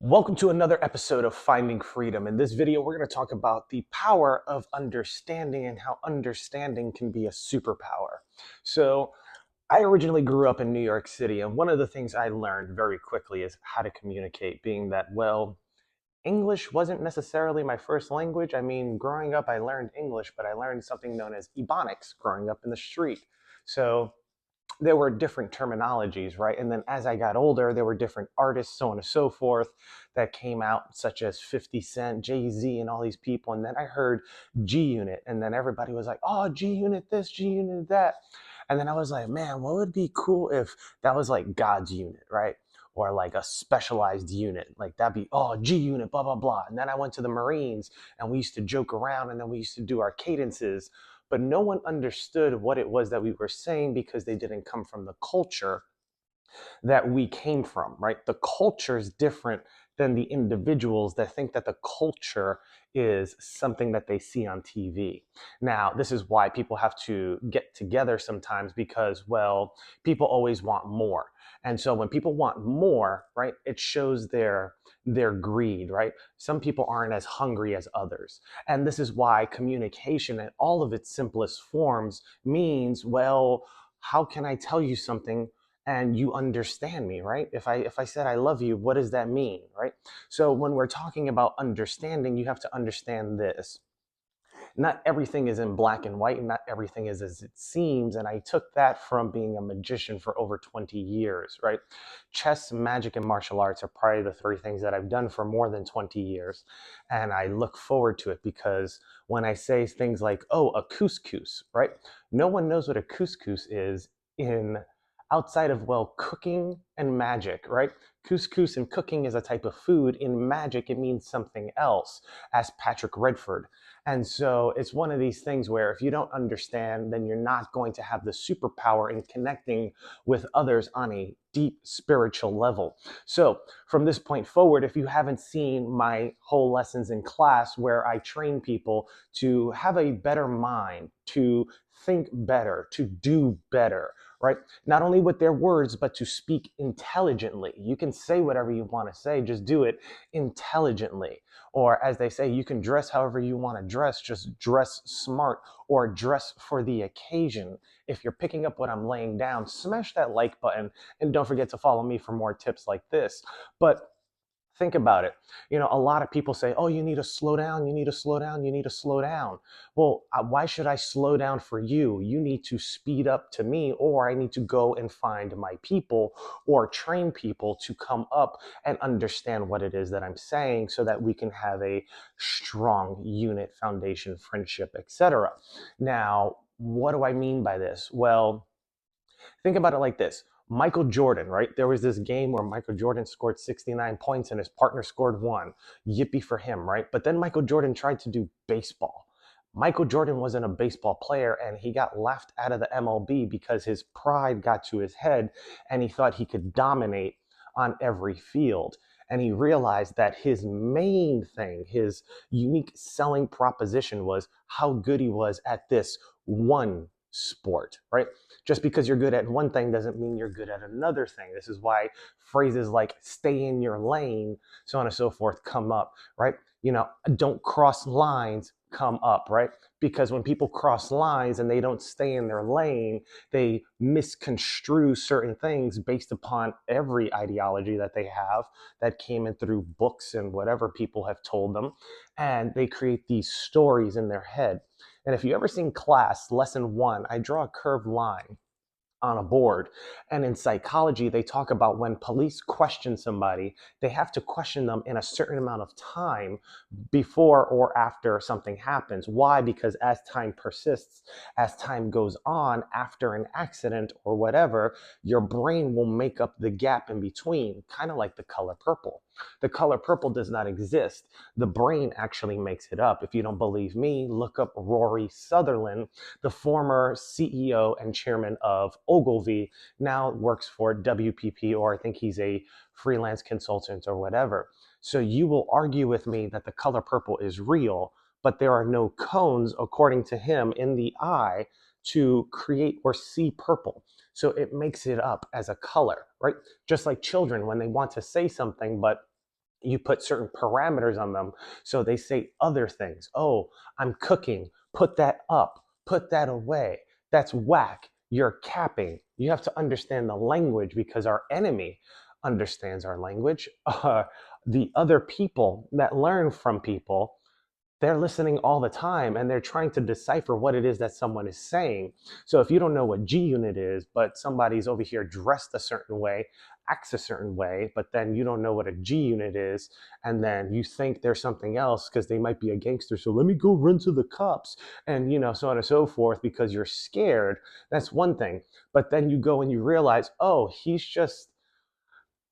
Welcome to another episode of Finding Freedom. In this video, we're going to talk about the power of understanding and how understanding can be a superpower. So, I originally grew up in New York City, and one of the things I learned very quickly is how to communicate, being that, well, English wasn't necessarily my first language. I mean, growing up, I learned English, but I learned something known as Ebonics growing up in the street. So, there were different terminologies, right? And then as I got older, there were different artists, so on and so forth, that came out, such as 50 Cent, Jay-Z, and all these people. And then I heard G Unit, and then everybody was like, oh, G Unit this, G Unit that. And then I was like, man, what would be cool if that was like God's unit, right? Or like a specialized unit. Like that'd be, oh, G Unit, blah, blah, blah. And then I went to the Marines and we used to joke around and then we used to do our cadences, but no one understood what it was that we were saying because they didn't come from the culture that we came from, right? The culture is different than the individuals that think that the culture is something that they see on TV. Now, this is why people have to get together sometimes because, well, people always want more. And so when people want more, right, it shows their greed, right? Some people aren't as hungry as others. And this is why communication in all of its simplest forms means, well, how can I tell you something and you understand me, right? If I said I love you, what does that mean, right? So when we're talking about understanding, you have to understand this. Not everything is in black and white, and not everything is as it seems. And I took that from being a magician for over 20 years, right? Chess, magic, and martial arts are probably the three things that I've done for more than 20 years. And I look forward to it because when I say things like, oh, a couscous, right? No one knows what a couscous is in outside of, well, cooking and magic, right? Couscous and cooking is a type of food. In magic, it means something else, as Patrick Redford. And so it's one of these things where if you don't understand, then you're not going to have the superpower in connecting with others on a deep spiritual level. So from this point forward, if you haven't seen my whole lessons in class where I train people to have a better mind, to think better, to do better, right? Not only with their words, but to speak intelligently. You can say whatever you want to say, just do it intelligently. Or as they say, you can dress however you want to dress, just dress smart or dress for the occasion. If you're picking up what I'm laying down, smash that like button and don't forget to follow me for more tips like this. But think about it. You know, a lot of people say, oh, you need to slow down, you need to slow down, you need to slow down. Well, why should I slow down for you? You need to speed up to me, or I need to go and find my people or train people to come up and understand what it is that I'm saying so that we can have a strong unit, foundation, friendship, etc. Now, what do I mean by this? Well, think about it like this. Michael Jordan, right? There was this game where Michael Jordan scored 69 points and his partner scored one. Yippee for him, right? But then Michael Jordan tried to do baseball. Michael Jordan wasn't a baseball player and he got laughed out of the MLB because his pride got to his head and he thought he could dominate on every field. And he realized that his main thing, his unique selling proposition was how good he was at this one sport, right? Just because you're good at one thing doesn't mean you're good at another thing. This is why phrases like stay in your lane, so on and so forth, come up, right? You know, don't cross lines come up, right? Because when people cross lines and they don't stay in their lane, they misconstrue certain things based upon every ideology that they have that came in through books and whatever people have told them. And they create these stories in their head. And if you ever seen class, lesson one, I draw a curved line on a board. And in psychology, they talk about when police question somebody, they have to question them in a certain amount of time before or after something happens. Why? Because as time persists, as time goes on after an accident or whatever, your brain will make up the gap in between, kind of like the color purple. The color purple does not exist. The brain actually makes it up. If you don't believe me, look up Rory Sutherland, the former CEO and chairman of Ogilvy, now works for WPP, or I think he's a freelance consultant or whatever. So you will argue with me that the color purple is real, but there are no cones, according to him, in the eye to create or see purple. So it makes it up as a color, right? Just like children when they want to say something, but You put certain parameters on them. So they say other things. Oh, I'm cooking. Put that up. Put that away. That's whack. You're capping. You have to understand the language because our enemy understands our language. The other people that learn from people, they're listening all the time and they're trying to decipher what it is that someone is saying. So if you don't know what G unit is, but somebody's over here dressed a certain way, acts a certain way, but then you don't know what a G unit is, and then you think there's something else because they might be a gangster. So let me go run to the cops and, so on and so forth because you're scared. That's one thing. But then you go and you realize, oh, he's just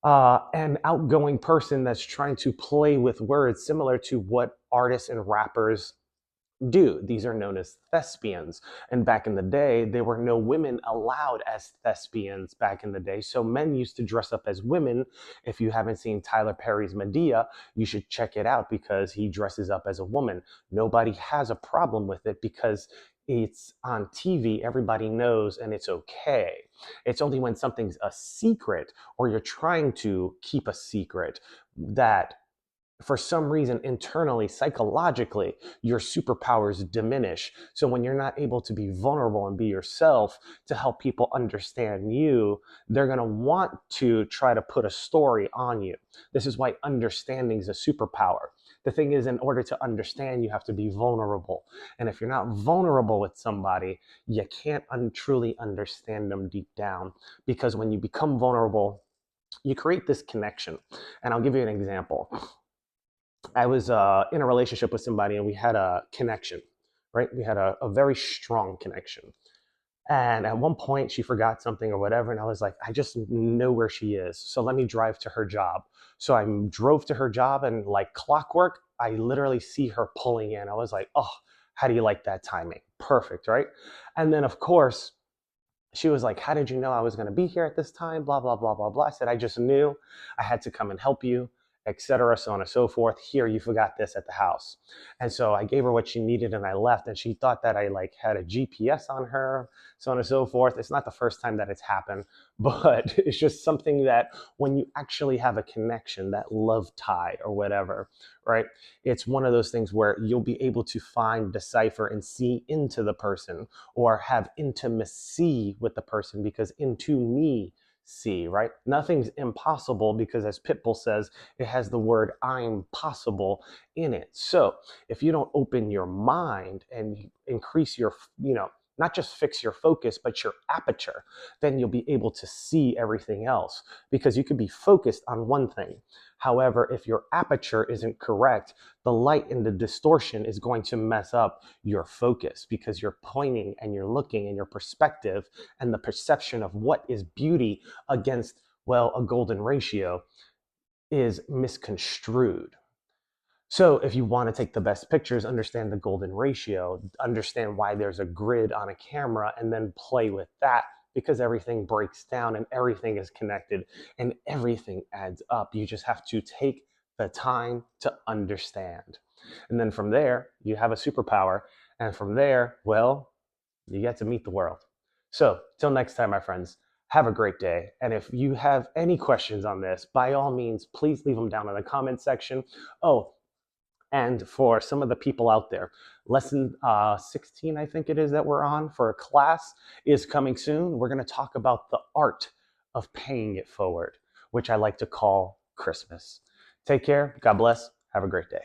an outgoing person that's trying to play with words similar to what artists and rappers do. These are known as thespians. And back in the day, there were no women allowed as thespians back in the day. So men used to dress up as women. If you haven't seen Tyler Perry's Medea, you should check it out because he dresses up as a woman. Nobody has a problem with it because it's on TV, everybody knows, and it's okay. It's only when something's a secret or you're trying to keep a secret that for some reason internally psychologically your superpowers diminish. So when you're not able to be vulnerable and be yourself to help people understand you, they're going to want to try to put a story on you. This is why understanding is a superpower. The thing is, in order to understand, you have to be vulnerable, and if you're not vulnerable with somebody, you can't truly understand them deep down, because when you become vulnerable, you create this connection. And I'll give you an example. I was in a relationship with somebody and we had a connection, right? We had a very strong connection. And at one point she forgot something or whatever. And I was like, I just know where she is. So let me drive to her job. So I drove to her job and like clockwork, I literally see her pulling in. I was like, oh, how do you like that timing? Perfect, right? And then of course, she was like, how did you know I was going to be here at this time? Blah, blah, blah, blah, blah. I said, I just knew I had to come and help you, etc., so on and so forth. Here, you forgot this at the house. And so I gave her what she needed and I left. And she thought that I like had a GPS on her, so on and so forth. It's not the first time that it's happened, but it's just something that when you actually have a connection, that love tie or whatever, right? It's one of those things where you'll be able to find, decipher, and see into the person or have intimacy with the person, because into me see, right? Nothing's impossible because, as Pitbull says, it has the word I'm possible in it. So if you don't open your mind and increase your, not just fix your focus, but your aperture, then you'll be able to see everything else, because you could be focused on one thing. However, if your aperture isn't correct, the light and the distortion is going to mess up your focus, because you're pointing and you're looking, and your perspective and the perception of what is beauty against, well, a golden ratio is misconstrued. So if you want to take the best pictures, understand the golden ratio, understand why there's a grid on a camera, and then play with that, because everything breaks down and everything is connected and everything adds up. You just have to take the time to understand. And then from there, you have a superpower. And from there, well, you get to meet the world. So till next time, my friends, have a great day. And if you have any questions on this, by all means, please leave them down in the comment section. Oh, and for some of the people out there, lesson 16, I think it is, that we're on for a class is coming soon. We're going to talk about the art of paying it forward, which I like to call Christmas. Take care. God bless. Have a great day.